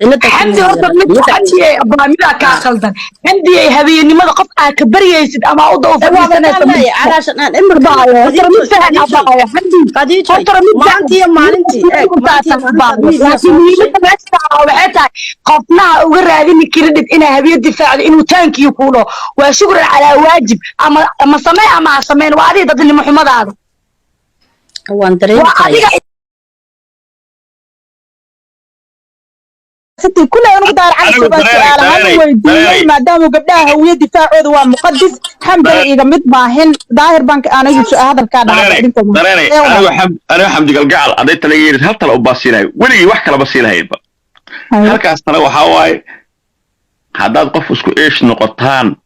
حمدي حمدي براميدا كاخلدن حمدي هبي نمد قف كبرييسد اما او دو فديسنه علشان ان امر بايو قديتي مانتي مالنتي قفنا uga raadin credit ina habiyo difaac inuu taankiyo kuulo waa shukr ala waajib ama samee ama sameen waa adii dadnimo xumadaada waan dareemay ستي كلها نقدر على سؤال هذا ويدي ما دام قبلها هو دفاع عضو مقدس حمد إذا متباهن ظاهر بنك أنا يجي هذا الكلام أنا حمد القعال أديت تلاقيه حتى لو بصيرها ولي وحكي لا بصيرها يبقى هلك أصلا وحواي هذا قفص إيش نقطان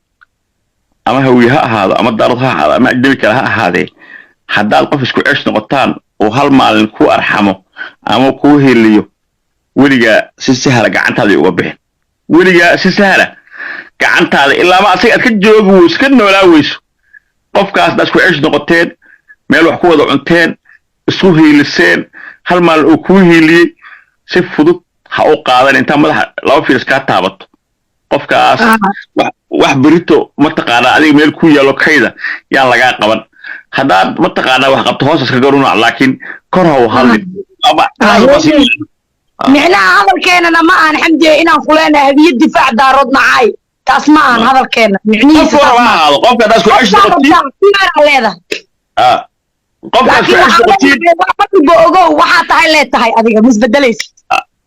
أما هويها هذا أما دارها هذا أما أجدبك لها هذه هذا قفص إيش نقطان وهل مال كو أرحمه أما كو هيليو weliga si sahal gacantaada uga bixin weliga si sahal gacantaada ilaa ma asaga ka joogo iska noolaa weyso qofkaas daas ku ciish noqoteen meel wax ku wada cunteen isku hiiliseen hal maal oo ku hiiliyay si fudud ha u qaadan inta madaxa laba fiirs ka taabato qofkaas wax burito ma taqaana adiga meel ku yaalo kayda yaan laga qaban hadaad ma taqaana wax qabto hoos iska garuna laakiin kor ha u hadlin ama معناها هذا الكينا ما أنا حمدي إنا فلانة هذه الدفاع دارود معاي تسمع هذا الكينا معنيه هذا قف هذا سو عيش تقتيل قف عيش تقتيل بوجو وحتى هاي لا تهاي أذيك مش بدليس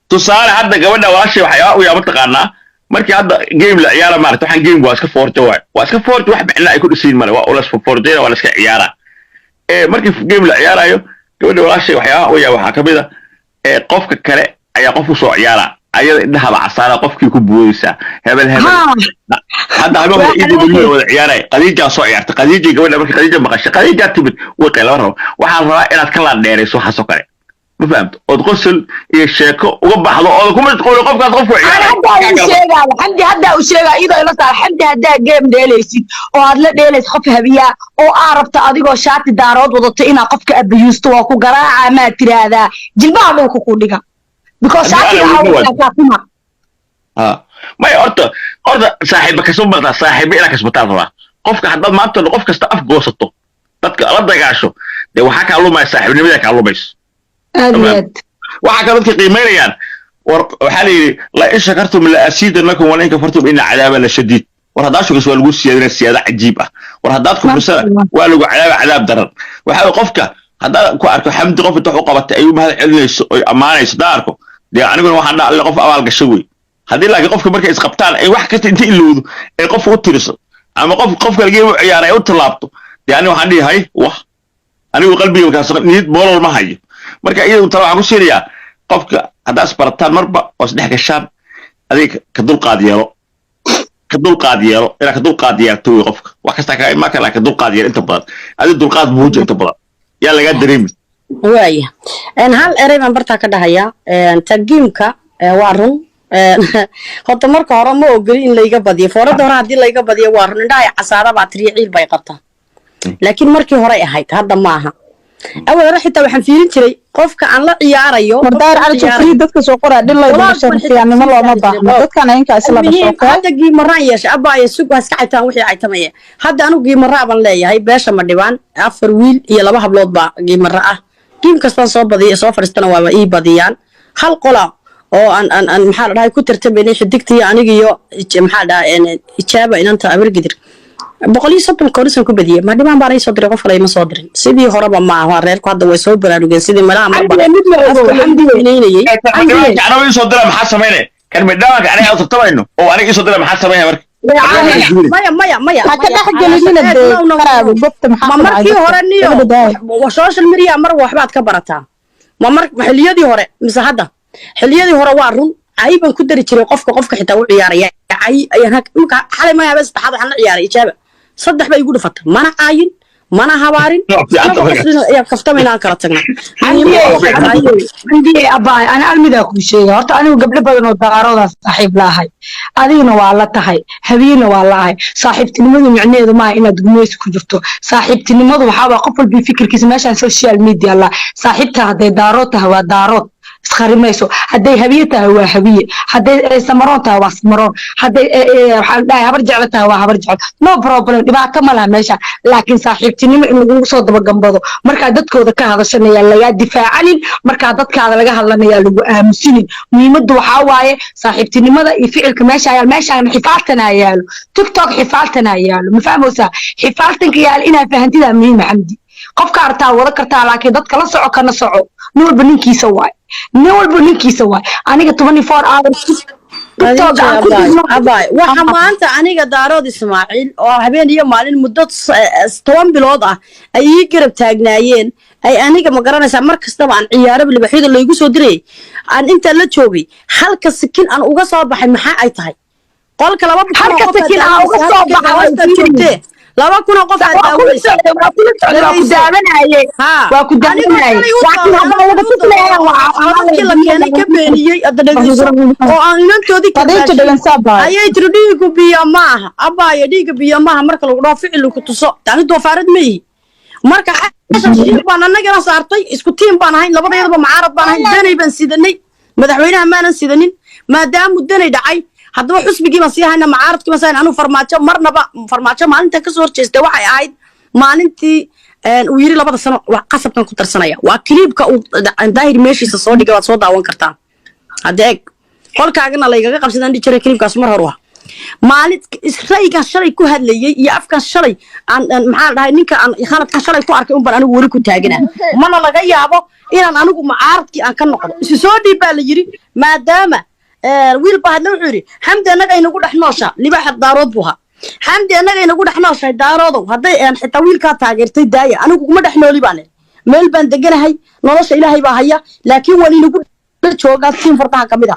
تصار حتى قبلنا ولا شيء وحياة ويا متقنا مركي هذا جيم لا عيارة ما رتوحن جيم واسك فورت واحد واسك فورت واحد معنا يكون يصير مرة ولا فورتين ولا اسك عيارة مركي في جيم لا عيارة أيوه قبلنا ولا شيء وحياة ويا وحكي بذا قف كره ayaa qof u soo ciyaara ayada indhaha bacsana qofkii ku buulaysa hebel hadda habeen idin wada ciyaaray qadiija soo ciyaartay qadiija gabadha markii qadiija maqashay qadiija timid way qeylaba rabo waxaan rabaa inaad ka la dheerayso xaso kale ma fahamto oo qosol iyo sheeko uga baxdo oo ku mashquulo qofkaas qof ciyaara xamdi hadda u sheega iyadoo ila saar xamdi hadda game dheelaysid oo aad la dheelays qof habiya oo aarabta adigoo shaati daarood wadato ina qofka abiyuusto waa ku garaaca ma tiraada jilbaha dhulka ku dhiga because ما يورط صاحبك كسبت صاحبي أنا كسبت الله قفك حد ما أنت قفك استأف قوسته تذكر رد يعشوا ده وحكى الله ما صاحب نبي ذاك الله بس وحكى لك قيمة يعني وحالي لا إن شكرتم لأسيد أنكم ولا إن كفرتم إن عذاب لشديد ورهداش وقسوا الجوس سيادة السيادة عجيبة ورهداتكم رسالة وقالوا عذاب درن وحاول قفك هذا كوارك حمد قف تحقق أيوم هذا علم أمانة يصداركم دي أنا أقول واحد اللي قف أول قشوي هذه اللي قف مركز قبطان أي واحد كنت أنت اللود أي قف وترس أما قف الجيم عيار أي وتلابطه يعني واحد هاي واه أنا وقلبي وكاس نيت بولر ما هاي مركز إيه وطلع أقول سيريا قف هذا سبارتان مربع وصدق الشام هذيك كدول قاديرو إلى كدول قادير توي قفك وكستك ما كان كدول قادير أنت بدر هذا دول قاد بوجه أنت بدر يلا قاعد دريم واي ان هل اريبا برتا كدهيا تجيمka waa run horta marka hore ma ogoli in la iga badiyo foorada hore hadii la iga badiyo waa run indhaha casaada baa triiciil bay qabtaa laakiin markii hore ahayd hadda maaha awal xitaa waxaan fiirin jiray qofka aan la ciyaarayo mardaar cali jufri dadka soo qoraa dhil loo sharciyanimo looma baahna dadkan inka isla dhasho hadda giimaraan yeesha abaaye suuq iska xaytaan wixii ay tamayay hadda anu giimaraa ban leeyahay beesha ma dhibaan afar wiil iyo laba hablood baa giimara ah giim kasta soo badiyo soo fariistana waa ii badiyaan hal qola oo aan maxaa la dhahay ku tartamayay xidigtii aniga iyo maxaa dhahay ijaaba inanta abargidir boqolii soddon korisan ku badiyay ma dhibaan baan ay soo diray qof kale ma soo dirin sidii horeba ma aha reerku hadda way soo baraarugeen sidii malaha ma xamdiinayay ana soo diray maxaa sameeyay kan midhaanka aniga soo tabayno oo aniga soo diray maxaa sameeyay maya ka dhaxgelinina qaraabu gobta maxaa markii hore niyo social media mar waxbaad ka barataa mar xiliyadii hore mise hadda xiliyadii hore waa run ayban ku dari jiray qofka xitaa u ciyaaraya ayaan xalay ma yaabay saddexaad waxaan la ciyaaray ijaaba saddex bay igu dhufatay mana caayin mana habaarin ayaa kaftamayna kala tagnaa عندي أباي أنا ألمذا كل شيء هرت أنا وقبل بدنا الدعارة صاحب لاهي أدينا والله تهاي هبينا والله صاحب تنمذ يعني إذا ما إنا دقميس كجرتو صاحب تنمذ وحاول قفل بفكر كيس ماشان سوشيال ميديا الله صاحبتها هذا داراتها ودارات iskharimayso hadday habiye tahay waa habiye hadday samaroon tahay waa samaroon hadday waxaan dhahay habar jeclo tahay waa habar jeclo no problem dhibaato ma laha meesha laakiin saaxiibtinimo in lagu soo dabagambado markaa dadkooda ka hadashanaya lagaa difaacanin markaa dadkaada laga hadlanaya lagu aamusinin muhiimaddu waxaa waaye saaxiibtinimada iyo ficilka meeshaan xifaaltana yaalo tiktok xifaaltana yaalo ma fahmaysaa xifaaltanka yaalo inaa fahantidaa muhiima xamdi qofka artaa wada kartaa laakiin dadka la soco kana soco nin walba ninkiisa waay aniga 24 hours waxa maanta aniga daarood Ismaaciil oo habeen iyo maalin muddo 10 bilood ah ay ii garab taagnaayeen ay aniga ma garanaysaa mar kastaba aan ciyaaro libaxyada la igu soo diray aan inta la joogay halka sikin aan uga soo baxay maxaa ay tahay qolka laba halka sikin aan uga soo baxay 2,000 qof aad daawanaysaa waa ku daawanayay laakiin hadda laga fikiraa waa la keenay ka beeniyay adadhigiso oo aan inantoodii ka ayay tiri dhiigu biyo maaha abaayo dhiiga biyo maaha marka lagu dhaho ficil ku tuso tani doofaarad ma yihi marka xashiin baan anagana saartay isku tiim baan ahayn labadeedaba mucaarad baan ahayn danay baan sidanay madaxweynaha maanan sidanin maadaama danay dhacay haddaba xusbigii baan sii hayna mucaaradkii baan sii hayna anu farmaajo maalinta ka soo horjeestay waxay ahayd maalintii uu yiri 2 sano wax qasabkan ku tarsanaya waa kiliibka uu daahir meeshiisa soo dhigay waad soo daawan kartaa adeeg qolkaagana la igaga qabsadaan jiray kiliibkaas mar hore maalin israa'iga shalay ku hadlayay iyo afkan shalay aan maxaa dhahay ninka aan khaladka shalay ku arkay baan anigu wari ku taaganaa mana laga yaabo inaan anigu mucaaradkii aan ka noqdo isu soo dhiibaa la yiri maadaama wiil baad la xiri xamdi anaga inagu dhaxnoosha libaxa daarood buha xamdi anaga inagu dhaxnooshay daaroodo haday aan xitaa wiilka taageertay daaya anigu kuma dhaxnooli baan meel baan deganahay nolosha ilaahay baa haya laakiin wali inagu joogaa siin fardaha kamida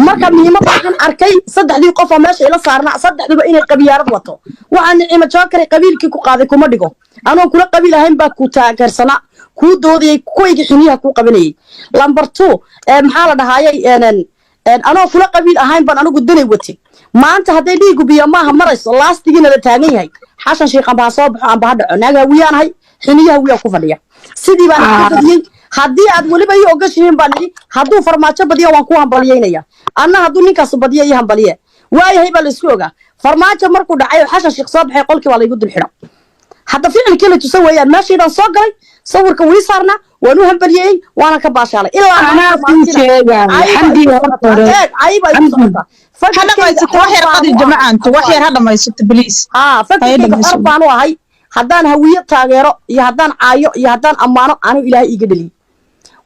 marka miima baan arkay saddexdii qof oo meesha ila saarna saddexduba inay qabiyaarad wato waxaan nicimo jookare qabiilkii ku qaaday kuma dhigo anoo kula qabiil ahayn baa ku taageersana ku doodiyay kuwayga xiniyaha ku qabanayay lambar 2 maxaa la dhahaayay anoo kula qabiil ahayn baan anigu danay watay maanta haday dhiigu biyo maaha marayso laastigina la taagan yahay xashan sheekhan baa soo baxo aan baa dhaco naaga wiyaanahay xiniyaha wiya ku fadhiya sidii baan ku fadhiyay haddii aad waliba ii ogashiin baan nidhi hadduu farmaajo badiyo waan ku hambaliyeynaya anna hadduu ninkaas badiyo ii hambaliye waayahay baa la isku ogaa farmaajo markuu dhacay oo xashan sheekh soo baxay qolkii baa la igu dul xidha hadda ficilkii la tusan weeyaan meeshiidaan soo galay sawirka wii saarna waan u hambaliyey waana ka baashaalay ilaa anaa kuu sheegaa xamdiga baan u ahay haddaan hawiye taageero iyo haddaan caayo iyo haddaan ammaano anu ilaahay iiga dheliy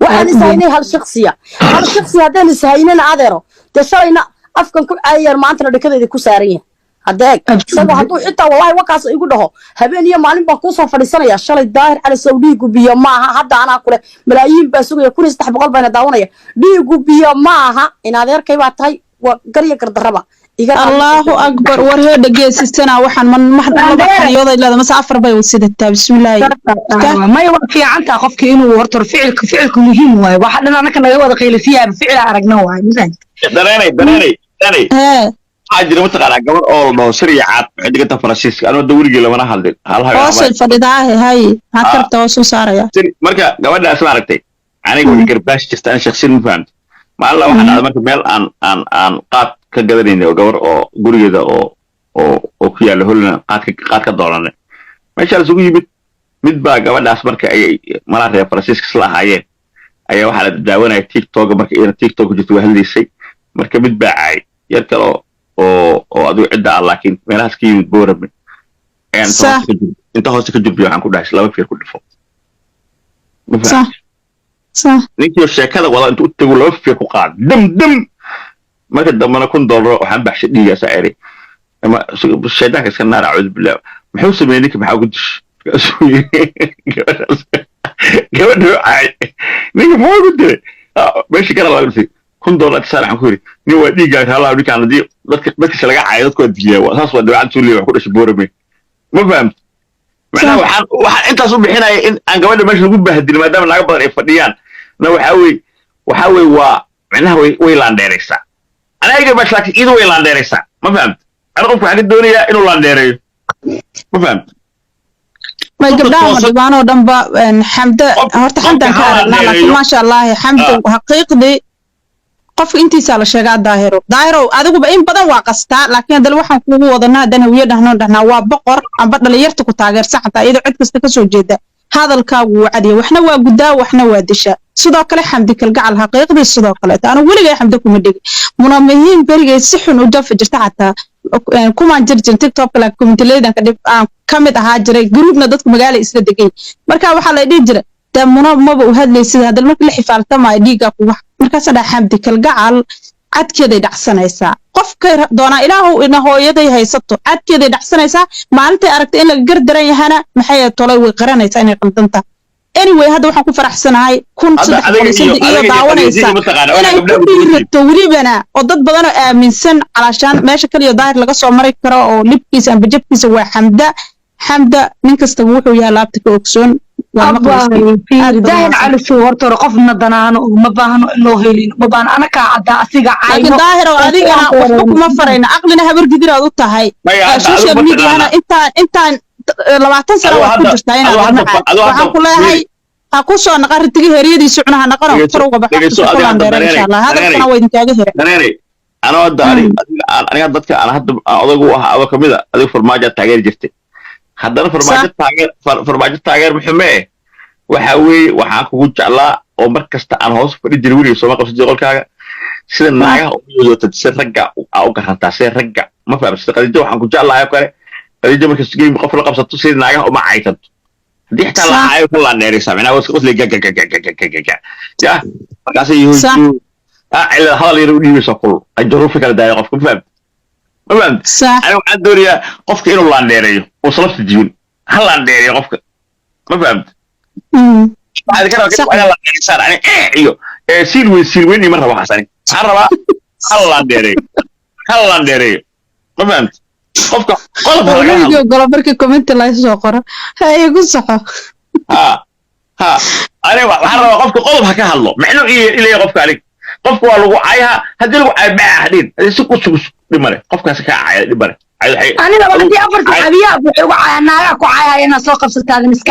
waxaan ishaynay hal shaksi haddaan ishaynana adeero dee shalayna afkan ku caayayaan maantana dhakadeeda ku saaran yahay adeeg isagoo hadduu xitaa wallahi wakaas igu dhaho habeen iyo maalin baan kuusoo fadhiisanaya shalay daahir cali sow dhiigu biyo maaha hadda anaa kule malaayiin baa sugaya 1,300 baana daawanaya dhiigu biyo maaha in adeerkay baa tahay waa garya gardaraba allahu akbar war heedha geesistana waxaan laba xariyooda ilaa masafar bay wasidataa bismillaahi may waa fiicantaa qofka inuu horto ficilku muhiim waaye waxa dhan anaka naga wada qiilisiyaa ficil aragna waaye dareeray ajira mataqaanaa gabar oo la dhaho sariya caad waxay diganta Faransiiska anoo dawrigii lamana hadlin hal hoosul fadhidaah hay ha karta hoosul saaraya marka gabadhaas ma aragtay aniga way garbaash jirta aan shakhsiyan ma fahamto maalla waxaan aad marka meel aan qaad ka gadanayna oo gabar oo gurigeeda oo ku yaala holna qaad ka dooranay meesha la isugu yimid mid baa gabadhaas marka ay malaha Faransiiska isla ahaayeen ayaa waxa la daawanaya TikTok marka iyada TikTok ku jirto hadlaysay marka mid baa caay yar kale oo adu cidda laakiin meelahaas ka yimid boorame inta hoose ka jubbiyo waxaan ku dhahay 2 feer ku dhifo ninkii sheekada wada intuu u tago 2 feer ku qaad dam marka dambana $1 waxaan baxshay dhiigaas ayri ama shaydaanka iska naar acuud billah muxuu sameeyay ninka maxaa ku dish gabadha ay ninka muxuu ku diray meeshii kala laga dhigay $1 saaran ku yiri nin waa dhiiga kala ninkaan hadii dadka laga caayo dadku diiyaa waa saas waa dawlad soo leeyahay ku dhashay boorame ma fahamta waxaan intaas u bixinaya in aan gabadha meesha lagu bahdin maadaama naga badan ay fadhiyaan na waxa weey waa macnaha way laandeeraysaa anaga baash laakiin idu way laandeeraysaa ma fahamta ana qofku waxaan ka doonayaa inuu laandeereeyo ma fahamta ما قبلها مدبانو دنبا حمد هرت حمد كان لكن ما شاء الله حمد حقيقي qof intiisa la sheegaa daahiro adigu ba in badan waa qastaa laakiin hadal waxaan kuugu wadanaa dan hawiye dhahnaa waa boqor amba dhalinyarta ku taageersan xataa iyadoo cid kasta ka soo jeeda hadalkaagu waa cadiya waxna waa gudaa waxna waa disha sidoo kale xamdi kalgacal xaqiiqdii sidoo kale taan weligaa xamdi kuma dhigi munamihiin berigay si xun u dafa jirta xataa kuma jirjin TikTok la community-leedan ka dib aan kamid ahaa jiray groupna dadku magaalo isla degay marka waxa la dhihi jiray damuna maba u hadlaysid hadal markii la xifaaltamaay dhiiga ku wax markaas dha xamdi kalgacal cadkeeday dhacsanaysaa qofka doona ilaahu ina hooyaday haysato cadkeeday dhacsanaysaa maalintii aragtay in la gardaran yahana maxay tolay way qaranaysaa inay qaldanta anyway hadda waxaan ku faraxsanahay kun saddex iyo daawanaysa inay ku dhiirto welibana oo dad badan oo aaminsan calaashaan meesha kaliya daahir laga soo mari karo oo libkiisa amba jabkiisa waa xamda nin kasta wuxuu yahay laabta ka ogsoon داهر على صور ترى قفنا ضنانو ما بانو إنه هيلين ما بان أنا كعدا أسيق عاينو لكن ظاهر وأديك أنا وحبك ما فرينا عقلنا هبر قدير أضطها هاي السوشيال ميديا أنا أنت لما تنسى وحكو جستاين وحن كلها هاي أقصى نقار تجي هريدي سعنها نقار فروق بحق كلام دير إن شاء الله هذا أنا وين تاجي هري أنا وداري أنا قدرت أنا هاد أضيقوها أو كميدا أضيق فرماجة تاجر جرتي haddana farmaajo taageer muxumee waxa weeye waxaan kugu jeclaa oo mar kasta aan hoos fadhi jiray weliga sooma qabsatay qolkaaga sida naagaha u yootay si ragga u garantaa si ragga ma fahamsatay qadiijo waxaan ku jeclaa kale qadiijo marka sigay qof la qabsato sida naagaha uma caytanto haddii xitaa la caayo ku la neeraysaa macnaha waa isqosli gaga ya markaas iyo ila hadal yar u dhiibeyso kul ajruufi kala daaya qofka ma fahamtay أنا وعند دوريا قفك إنه لانديريو وصلت الديون هل لانديريو قفك ما فهمت بعد كده كده أنا لانديريو صار يعني إيه سيلويني مرة واحدة ثانية عربة هل لانديريو ما فهمت قفك قلب هذا قلب بركة كومنت لا يسوقره هاي يقول صح ها أنا عربة قفك قلب هكا هالله مع إنه إيه قفك عليك قفك والله عايها هدي لو عاي بعدين هذي سكو dhimare qofkaas ka caayay dhimare aniga waxii afar saxaabiya wuxuu caayanaaya ku caayay inaa soo qabsataa miska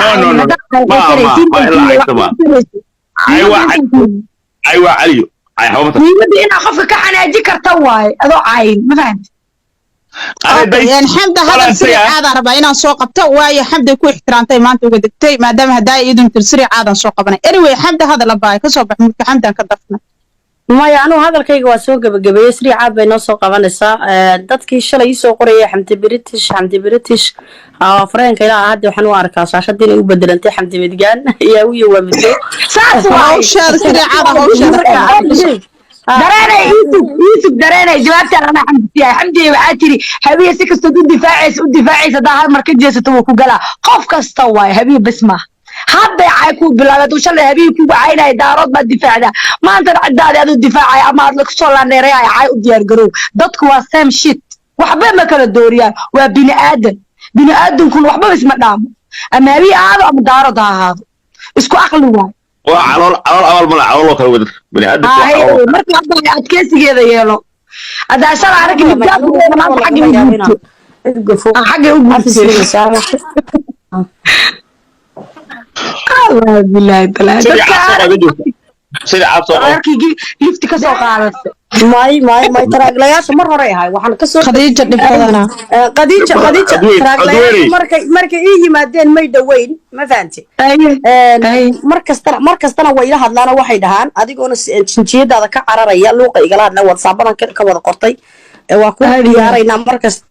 aywa caliyo ay hawmata ina qofka ka xanaaji karta waay adoo caayin ma fahanti يعني حمد هذا السريع هذا ربع إنا سوق بتو واي حمد يكون احترامتي ما أنت وقدتي ما دام هداي يدون ترسري عادا سوق بنا anyway حمد هذا لباي كسب حمد كدفنا maya anuu hadalkayga waa soo gabagabeeyey sri caad bay noo soo qabanaysaa dadkii shalay soo qorayay xamdi british fareenka ilaa hadda waxaan u arkaa saashadii inay u bedelantay xamdi midgaan ayaa u yawaabisay saas waa hawshaada sri caad يوسف درينا جوابتي أنا حمدي وعاتري هبيه سكست u difaacaysa daa hal mar ka jeesato wuu ku galaa qof kasta waay habiye basma hadda ay ku bilaabay uu shalay habiye ku caynay daarood ba difaacda maanta cadaad aad u difaacay ama aad la soo laaneeray ay u diyaar garow dadku waa same shit waxba ma kala dooriyaan waa bini aadanku waxba isma dhaamo ama habiye aad ama daarood ahaado isku aqli waay وعلى أول مرة على الله كانوا بني آدم مرة أتكسيجيدا يلو هذا عشان أنا كنت جاب أنا ما حاجة حاجة الله بالله تلا سيد عبد الله لفت كسر قارس ما تراجلياش مرة رأيها وحنا كسر خديجة دفعنا قديجة تراجلياش مركا إيه مادين ما يدوين ما فهمتي مركز تنا وياها هذلانا واحد هان أديك أنا شنشيد هذا كعرر يا لوقا يقلاد نور صابنا كذا قرطي وأكون يارينا مركز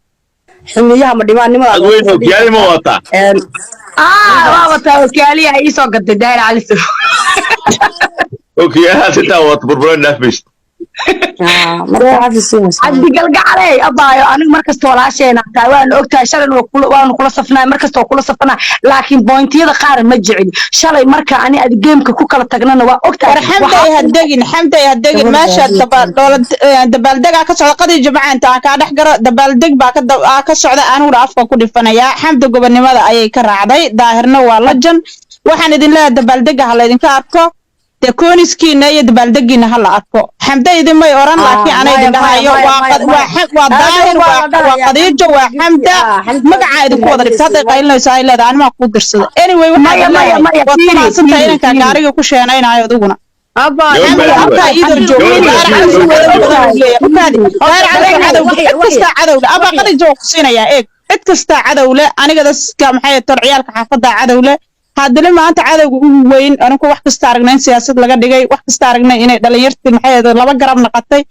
حميها مديمان ما أدوين وكيالي موتا موتا وكيالي عيسو قد داير على السوق اوكي هات انت وتبربرين نفس عندي قلق علي ابايو انا مركز ولاashayna taa waan ogtahay shalay waan kula safnaa markaas oo kula safnaa laakiin pointiyada qaar ma jicin shalay marka ani ad gameeka ku kala tagnana waa ogtahay xamday hadagin meesha dabaaldega ka socda qadii jimcaanta ka dhex garo dabaaldeg baa ka socda aanu afka ku dhifanaya xamda gobonimada ayay ka raacday daahirna waa lajan waxaan idin leeyahay dabaaldega hal idinka arko dee kooniskiina iyo dabaaldegiina ha la arko xamda idinmay oran laakiin ana idin dhahayo waa daahir waa qadiijo waa xamda magacaa idinku wada dhigta hadday qaylinayso ay leedahay animaa kuu dirsada anyway waxaad maasantahay inankaa gaariga ku sheenaynayo adiguna halkaa idoo joogkastaa cadowle abaa qadiijo waa ku siinayaa eeg cid kastaa cadowle aniga daska maxay tor ciyaalka xaafadda cadowle haddana maanta cadowga ugu weyn anigu wax kasta aragnay in siyaasad laga dhigay wax kasta aragnay inay dhalinyartii maxay laba garab naqatay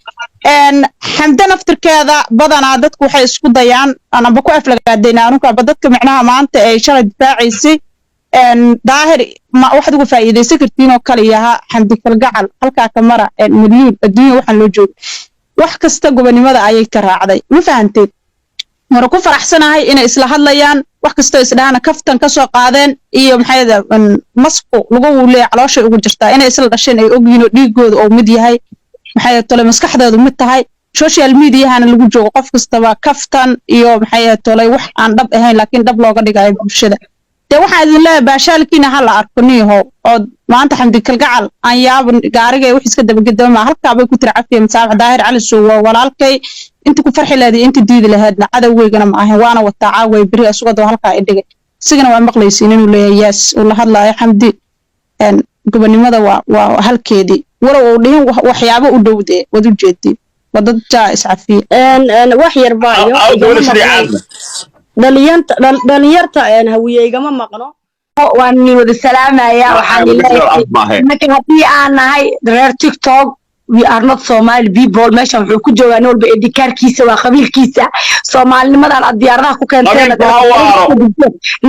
xamda naftirkeeda badanaa dadku waxay isku dayaan anaba ku aflagaadayna anigu dadka micnaha maanta ay shalay difaacaysay daahir ma waxaad uga faa'iidaysan kartiin oo kale yaha xamdi kalgacal halkaa ka mara milyuun adduunya waxaan loo joogay wax kasta gobonimada ayay ka raacday ma fahanteed mara ku faraxsanahay inay isla hadlayaan wax kastoo isdhahana kaftan ka soo qaadeen iyo maxay masku lagu leeyahay calooshay ugu jirtaa inay isla dhasheen ay ogyihiin oo dhiigooda oo mid yahay maxay tole maskaxdoodu mid tahay social media-hana lagu joogo qof kastaba kaftan iyo maxay tole wax aan dhab ahayn laakiin dhab looga dhigayo bulshada dee waxaa idin leeyahay baashaalkiina ha la arko niyahow oo maanta xamdi kalgacal aan yaabo gaariga wax iska dabagedama halkaabay ku tiri cafiya masaabax daahir cali soo waa walaalkay inta ku farxi leeday inta diidi lahaydna cadowgeygana ma ahayn waana wataa caaway beri asugada halkaa i dhigay isigana waa maqlaysiin inuu leeyahay yaas uu la hadlaayo xamdi gobonimada waa halkeedii walow uu dhihin waxyaabo u dhowdee wad u jeedii wadad jaa iscafiye wax yar baayo dhalinyarta hawiyeygama maqno waan wada salaamaya waxaan leeyahay marka haddii aan nahay reer TikTok we are not Somali people meeshan wuxuu ku joogaa nin walba edikaarkiisa waa qabiilkiisa Soomaalinimadan aad diyaaradaha ku keenteen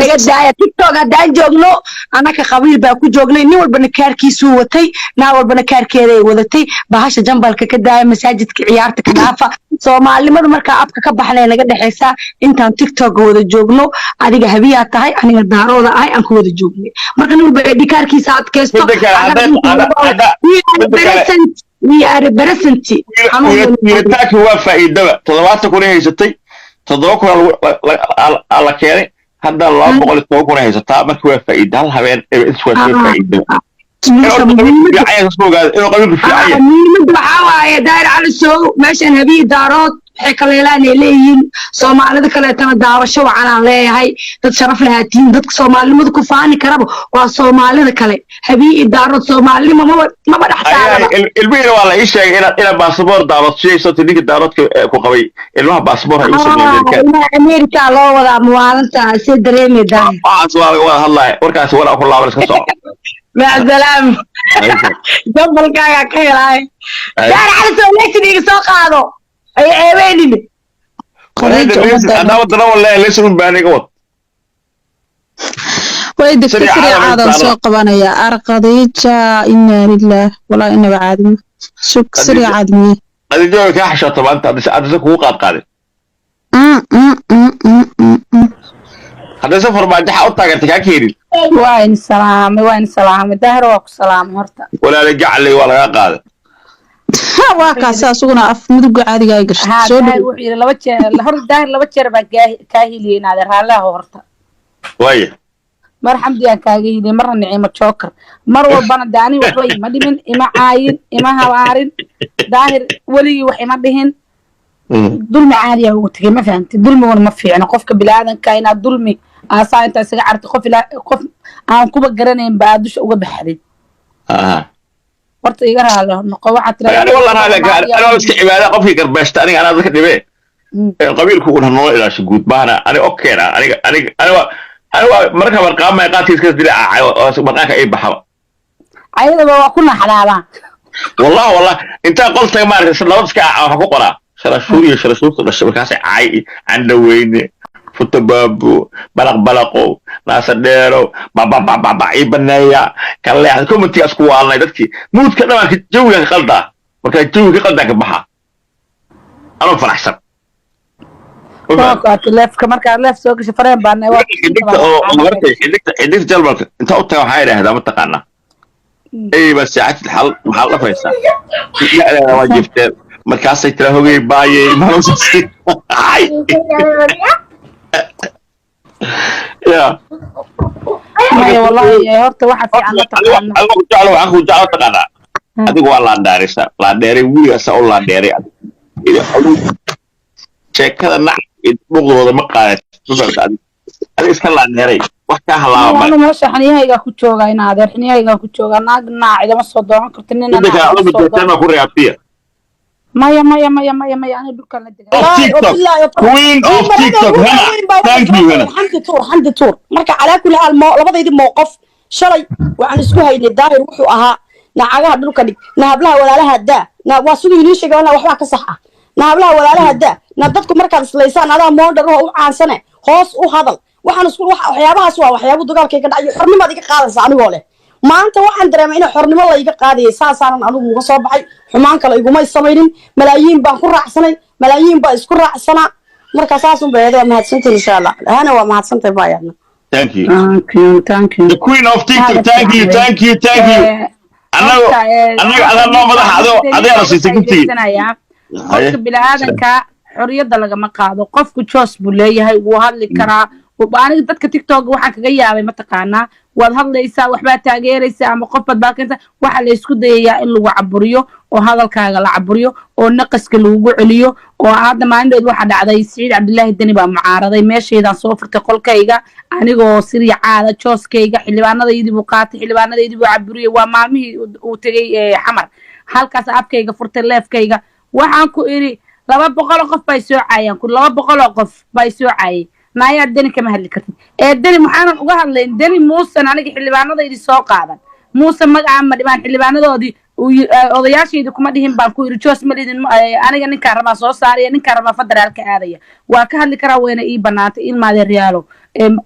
naga daaya TikTok haddaan joogno anaka qabiil baa ku joognay nin walbana kaarkiisuu watay naa walbana kaarkeeda ay wadatay bahasha jambalka ka daaya masaajidka ciyaarta ka dhaafa Soomaalinimada markaa afka ka baxnay naga dhaxaysa intaan TikTok wada joogno adiga habiyaa tahay aniga daarooda ahay aan ku wada joognay marka nin walba edikaarkiisa aad keesto we are present wiilataaki waa faa'iidaba 7 kun haysatay 7 kun la keenay hadda 210 kun haysataa marka waa faa'iida hal habeen isku waa faa'iida inuu qabiilku fiican yahay waxaa waaye daahir cali soow meeshan habiyi daarood waxay kaleelaan ay leeyihiin Soomaalida kaleetana daawasho wacan aan leeyahay dad sharaf lahaatiin dadka Soomaalinimada ku faani karaba waa Soomaalida kale habiyi daarood Soomaalinimo ma dhaxtaana ilmihiina waa la ii sheegay ina baasaboor daarood siiyayso tidinka daaroodka ku qabay ilmaha baasaboor ay u sameeyeen Amerika loo wadaa muwaalinta si dareemaydaa waa hadlay warkaas wala ku laaban iska soo مع السلامة جنب الكاكا كيلاي دار على سوليتي ديك سو قادو اي عيبيني انا ودنا والله ليش باني قوت ويد فكري عاده سو قبانيا ارقديجا ان لله ولا ان بعادم سوق سريع عادمي هذه جو كحشه طبعا انت كو قاد هذا سفر بعد حاول تاغرت كاكيري وين سلام دهر واكو سلام هرتا ولا رجع لي ولا قاد waa kaas asuguna af mudug caadiga ay gashay soo dhaw wuxuu laba jeer la hor daahir laba jeer baa ka hiliyeenaade raalaha horta way mar xamdiyaan kaaga hiliyay marna nicimo joker mar walbana daani waxbay ma dhimin ima caayin ima hawaarin daahir waligi wax ima dhihin dulmi caadi ah ugu tagay ma fahamtay dulmiga ma fiicna qofka bilaadanka ina dulmi aasaa inta isaga carti qof aan kuba garanayn baa dusha uga baxday horta iga raalo noqo waxa tira yani wallahi ana iska cibaada qofkii garbaashta aniga ana dadka dhibe qabiilku uu noo ilaasho guud baana ani okeena aniga marka warqaama ay qaadkiis ka dilaa oo marqaanka ay baxaba ayada waa ku naxdaabaan والله انت قلت يا مارك لابسك حقوقنا شرشوري شرشور markaas ay andaweyne futababo balaqo naasadheero baba ibanaya kale aan community asku waalnay dadkii moodka dhamaan jawiga qalda marka jawiga qalda ka baxa ana faraxsan lefka marka lef soo gashay fareen baan xiddigta jalbalka inta u tahay waxay yiraahdaan ma taqaana اي بس ساعات الحل محل فيصل لا واجبت مركز ترى هو باي ما نوصل يا maya wallahi horta waxa fiican ma taqaana adigu jecel waxaan ku jecel taqaana adigu waa la dheeray wiilasa oo la dheeray sheekada nac buqdooda ma qaadat adiga iska la dheeray wax ka halaaba anu meesha xaniyahayga ku joogaa in adeer xaniyahayga ku joogaa naag naacida ma soo dooran karto nin ma ku reebtiya maya ani dhulkan la degaa Queen of TikTok Hannah thank you Hannah xamdi tuur marka calaa kulli haal labadaydi mowqif shalay waxaan isku haynay daahir wuxuu ahaa nacagaha dhulka dhig nahablaha walaalaha daa waa siduu inii sheegay waxbaa ka sax ah nahablaha walaalaha daa dadku markaad islaysaan adaa moondhar oo u caansane hoos u hadal waxyaabahaas waa waxyaabo dagaalkayga dhacayo xornimaad iga qaadaysa anigoo leh maanta waxaan dareemay in xornimo la iga qaadayay saasaanan anigu uga soo baxay xumaan kale iguma samaynin malaayiin baan ku raacsanay malaayiin baa isku raacsanaa marka saasun bay waa mahadsantahay insha Allah hana waa mahadsantahay baayana thank you thank you the queen of TikTok thank you anaga adoo madax adoo siisay qofka bilaadanka xoriyada lagama qaado qofku joos buu leeyahay wuu hadli karaa aniga dadka TikTok waxaan kaga yaabay mataqaanaa waad hadlaysaa waxbaa taageeraysaa ama qof bad baakanta waxa la isku dayayaa in lagu caburiyo oo hadalkaaga la caburiyo oo naqaska lagu celiyo oo hadda maalinteed waxa dhacday Saciid Cabdullaahi Dani baa mucaaraday meesheedan soo furtay qolkayga anigoo siriya caada jooskayga xildhibaanadaydii buu qaatay xildhibaanadaydii buu caburiyay waa maalmihii uu tagay xamar halkaas abkayga furtay leefkayga waxaan ku iri 200 qof bay soo caayaan ku 200 qof bay soo caayay naya Dani kama hadli kartid Dani maxaan uga hadlayn Dani muusan aniga xildhibaanadaydii soo qaadan muusan magaca ma dhibaan xildhibaanadoodii odayaashayda kuma dhihin baan ku iri joos ma lidin aniga ninka raba soo saaraya ninka raba federaalka aadaya waa ka hadli karaa weena ii banaatay in maade riyaalo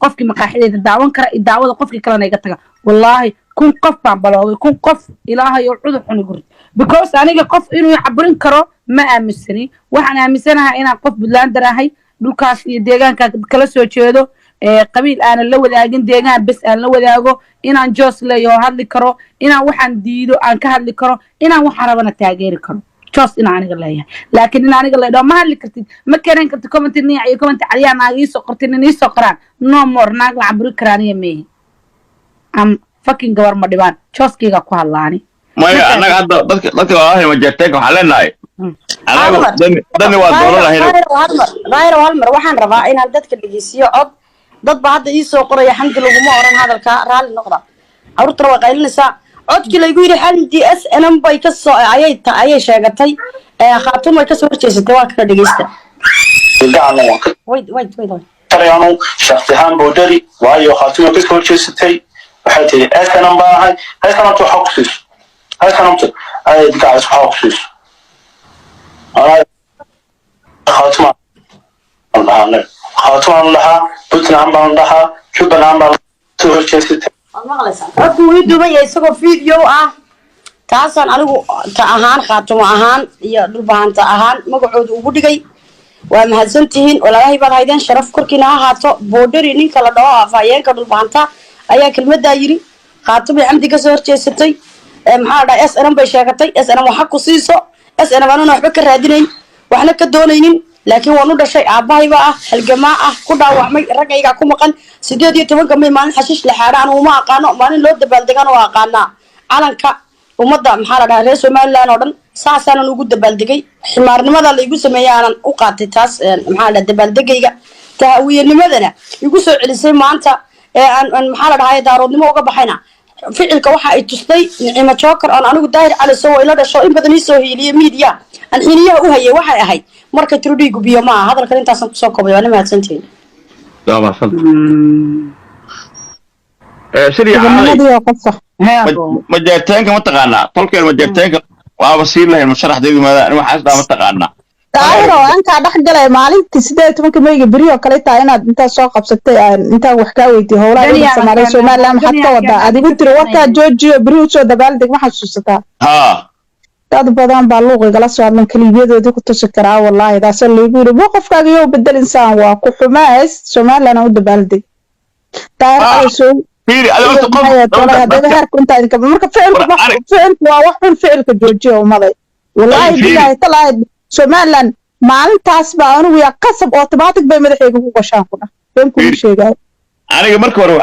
qofkii maqaaxideeda daawan kara daawada qofkii kalena iga taga wallahi kun qof baan baloogay kun qof ilaahay oo cudur xun igu rid because aniga qof inuu cabrin karo ma aaminsani waxaan aaminsanahay inaan qof Buntlander ahay dhulkaas iyo deegaanka kala soo jeedo qabiil aan la wadaagin deegaan bas aan la wadaago inaan joos leeyahay hadli karo inaan waxaan diido aan ka hadli karo inaan waxaan rabana taageeri karo joos inaan aniga leeyahay laakiin in aniga leeyahay ma hadli kartid ma keenan kartid comment ni iyo comment caliya naag ii soo qortay nin ii soo qoraan no more naag la cabri karaaniya meehi am fucking gabar ma dhibaan jooskayga ku hadlaani maya anaga hadda dadka walaalahay ma jeerteen waxa leenahay dani waa dooran lahayn Raayro waxaan rabaa inaan dadka dhageysiyo cod dad ba hadda ii soo qoraya xamdi laguma oran hadalka raali noqda awrtana waa qaylinaysaa codkii la igu yiri xamdi SNM bay ka soo ayay sheegatay khaatum ay ka soo horjeesatay waa ka dhageysta wait tarayaanu shakhsiyan boodari waayo khaatum ay ka soo horjeesatay waxay tiri SNM baahay SNM tu xaqsiis SNM tu ay dagaas xaqsiis خاتم لها بطنان بان لها جبنان بان تورجيسته أكو فيديو ما يسقط فيديو تاسان أنا تأهان خاتم أهان يا دربان تأهان ما قعود وبدقي ومهزمتهن ولا هي بالهيدان شرف كركنا هاتو بودريني كلا دوا فايان كدربان تا أيها كلمة دايري خاتم عندي كسر جيستي محادا SNM بيشاكتي SNM وحكو سيسو SNM أنا نحبك الرادين وإحنا كدونين لكن وانو دشي aabahay ba halgamaa ku dhaawacmay ragayga ku maqan 18 kamay maalin xashish la xaaraan uma aqaano maalin loo dabaaldegan oo aqaana calanka umada maxaa la dhahaa reer Soomaaliland oo dhan saasana ugu dabaaldegay ximaarnimada la igu sameeyaan u qaatay taas maxaa la dabaaldegayga taawiirnimadana igu soo celisay maanta aan maxaa la dhahaa daaroodnimo uga baxayna ficilka waxa ay tustay nicimo joker aan anigu daahir cali soo ila dhasho in badan soo hiiliyay media aan xiniyaha u hayay waxay ahayd marka tirudhiigu biyo ma hadalkan intaasan ku soo koobay waa mahadsantiin ma jeerteenka ma taqaanaa tolkeen ma jeerteenka waaba sii lahayn musharaxdeedu maadaan waxaas ma taqaanaa daahiro anka dhaxgalay maalintii 18 Mayga bariyo kale taa inaad inta soo qabsatay inta wax ka weydiyo howlaha Soomaaliya Soomaaliland maxad ka wada adigu tiri warka joojiyo bariyo soo dabaaldeg ma xasuusataa dad badan baa luuqiga la soo hadlan kaliyadoodii ku tusi karaa wallahi daas leeyahay yiri qofkaaga iyo bedel insaan waa ku xumaas Soomaaliland u dabaaldeg daahiro soo fiiri adiga qof hada harku inta idinka marka ficilku waa wax xun ficilka joojiyo umaday wallahi billahi talaad Soomaaliland maalintaas baa anigu yaa qasab automatic bay madaxayga ku gashaan kuna been ku sheegay aniga marka hore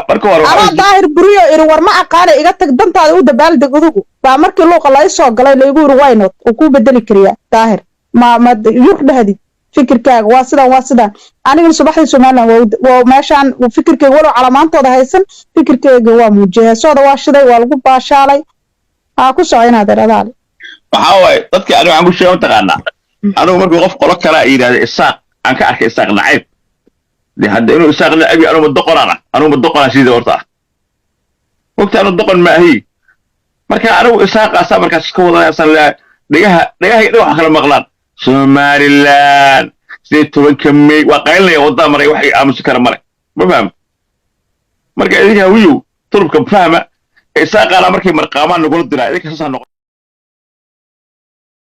ama daahir buriyo iri war ma aqaana iga tag dantaada u dabaaldeg udugu baa markii luuqa la soo galay laygu iri waynot oo ku bedeli kariya daahir ma yux dhahdi fikirkaaga waa sidaan aniga subaxdii Soomaaliland waa meeshan fikirkayga walaal calamaantooda haysan fikirkayga waa muujiyay sooda waa shiday waa lagu baashaalay ku socoynaa daradaali waxa way dadka aniga aan ku sheego taqaana anigu markii qof qolo kala yiraahdo isaaq aan ka arkay isaaq nacayb de hadda inuu isaaq nacayb anigu ma doqona sidii horta waqti anu doqon ma ahi marka anigu isaaq asaa markaas ka wadaysan la dhigaha waxa kala maqlaan Somaliland sidii tobanka May waa qaylnaya wadada maray wax aamusi kara maray ma faham marka idinka wiyo turubka fahma isaaq ala markii marqaamaan nagu diraa idinka soo